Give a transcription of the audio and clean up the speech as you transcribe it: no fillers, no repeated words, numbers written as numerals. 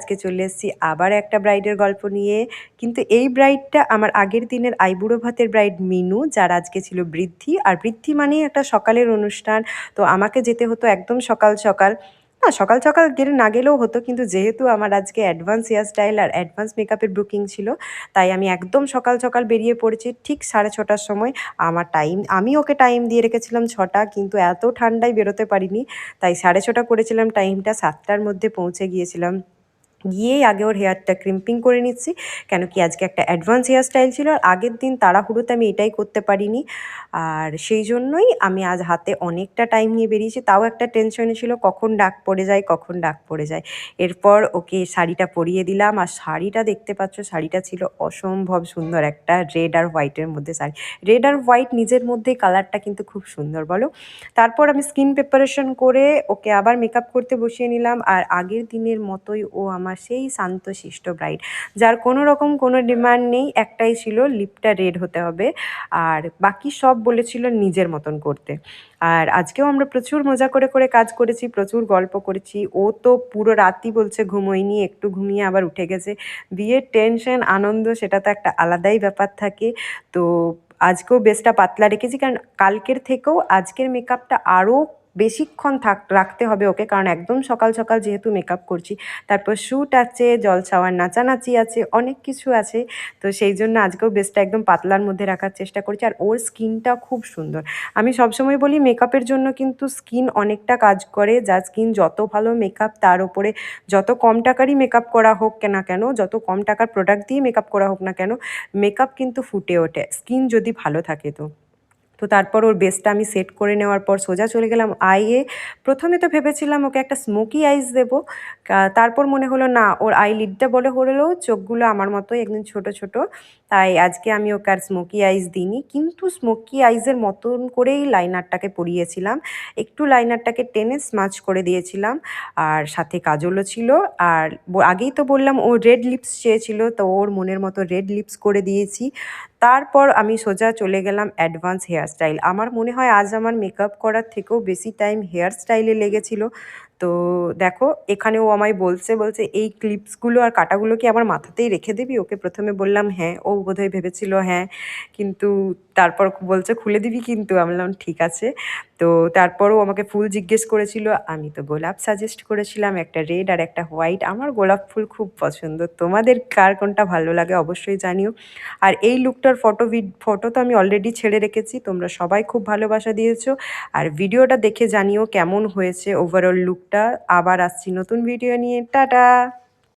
আজকে চলে এসেছি আবার একটা ব্রাইডের গল্প নিয়ে। কিন্তু এই ব্রাইডটা আমার আগের দিনের আইবুড়ো ভাতের ব্রাইড মিনু, যার আজকে ছিল বৃদ্ধি। আর বৃদ্ধি মানেই একটা সকালের অনুষ্ঠান, তো আমাকে যেতে হতো একদম সকাল সকাল। না, সকাল সকাল গেলে না গেলেও হতো, কিন্তু যেহেতু আমার আজকে অ্যাডভান্স হেয়ার স্টাইল আর অ্যাডভান্স মেকআপের বুকিং ছিল, তাই আমি একদম সকাল সকাল বেরিয়ে পড়েছি ঠিক 6:30টার সময়। আমার টাইম, আমি ওকে টাইম দিয়ে রেখেছিলাম 6টা, কিন্তু এত ঠান্ডায় বেরোতে পারিনি, তাই 6:30 করেছিলাম টাইমটা। 7টার মধ্যে পৌঁছে গিয়েছিলাম। গিয়েই আগে ওর হেয়ারটা ক্রিম্পিং করে নিচ্ছি, কেন কি আজকে একটা অ্যাডভান্স হেয়ার স্টাইল ছিল, আর আগের দিন তাড়াহুড়োতে আমি এটাই করতে পারিনি। আর সেই জন্যই আমি আজ হাতে অনেকটা টাইম নিয়ে বেরিয়েছি। তাও একটা টেনশনে ছিল কখন ডাক পড়ে যায়, কখন ডাক পড়ে যায়। এরপর ওকে শাড়িটা পরিয়ে দিলাম, আর শাড়িটা দেখতে পাচ্ছ, শাড়িটা ছিল অসম্ভব সুন্দর, একটা রেড আর হোয়াইটের মধ্যে শাড়ি। রেড আর হোয়াইট নিজের মধ্যেই কালারটা কিন্তু খুব সুন্দর, বলো। তারপর আমি স্কিন প্রিপারেশন করে ওকে আবার মেকআপ করতে বসিয়ে নিলাম। আর আগের দিনের মতোই ও আমার সেই শান্তশিষ্ট ব্রাইড, যার কোনো রকম কোনো ডিমান্ড নেই, একটাই ছিল লিপটা রেড হতে হবে, আর বাকি সব বলেছিল নিজের মতন করতে। আর আজকেও আমরা প্রচুর মজা করে করে কাজ করেছি, প্রচুর গল্প করেছি। ও তো পুরো রাতই বলছে ঘুমোয়নি, একটু ঘুমিয়ে আবার উঠে গেছে। বিয়ের টেনশন আনন্দ সেটা তো একটা আলাদাই ব্যাপার থাকে। তো আজকেও বেসটা পাতলা রেখেছি, কারণ কালকের থেকেও আজকের মেকআপটা আরও বেশিক্ষণ রাখতে হবে ওকে, কারণ একদম সকাল সকাল যেহেতু মেকআপ করছি। তারপর শ্যুট আছে, জলছাওয়ার নাচানাচি আছে, অনেক কিছু আছে। তো সেই জন্য আজকেও বেসটা একদম পাতলার মধ্যে রাখার চেষ্টা করছি। আর ওর স্কিনটা খুব সুন্দর। আমি সবসময় বলি মেকআপের জন্য কিন্তু স্কিন অনেকটা কাজ করে। যার স্কিন যত ভালো, মেকআপ তার ওপরে যত কম টাকারই মেকআপ করা হোক না কেন, যত কম টাকার প্রোডাক্ট দিয়ে মেকআপ করা হোক না কেন, মেকআপ কিন্তু ফুটে ওঠে স্কিন যদি ভালো থাকে। তো তো তারপর ওর বেসটা আমি সেট করে নেওয়ার পর সোজা চলে গেলাম আইয়ে। প্রথমে তো ভেবেছিলাম ওকে একটা স্মোকি আইস দেবো, তারপর মনে হলো না, ওর আই লিডটা বড় হলেও চোখগুলো আমার মতোই একদম ছোট ছোট, তাই আজকে আমি ওকে আর স্মোকি আইস দিইনি। কিন্তু স্মোকি আইসের মতন করেই লাইনারটাকে পরিয়েছিলাম, একটু লাইনারটাকে টেনে স্মাচ করে দিয়েছিলাম। আর সাথে কাজলও ছিল। আর আগেই তো বললাম ও রেড লিপস চেয়েছিল, তো ওর মনের মতো রেড লিপস করে দিয়েছি। তারপর আমি সোজা চলে গেলাম অ্যাডভান্স হেয়ার স্টাইল। আমার মনে হয় আজ আমার মেকআপ করার থেকেও বেশি টাইম হেয়ার স্টাইলে লেগেছিল। তো দেখো, এখানেও আমায় বলছে এই ক্লিপসগুলো আর কাটাগুলো কি আমার মাথাতেই রেখে দিবি? ওকে প্রথমে বললাম হ্যাঁ, ও বোধহয় ভেবেছিল হ্যাঁ, কিন্তু তারপর বলছে খুলে দিবি কিন্তু। আমি বললাম ঠিক আছে। তো তারপরও আমাকে ফুল জিজ্ঞেস করেছিল, আমি তো গোলাপ সাজেস্ট করেছিলাম, একটা রেড আর একটা হোয়াইট। আমার গোলাপ ফুল খুব পছন্দ, তোমাদের কার কোনটা ভালো লাগে অবশ্যই জানিও। আর এই লুকটার ফটো তো আমি অলরেডি ছেড়ে রেখেছি, তোমরা সবাই খুব ভালোবাসা দিয়েছো। আর ভিডিওটা দেখে জানিও কেমন হয়েছে ওভারঅল লুকটা। আবার আসছি নতুন ভিডিও নিয়ে, টাটা।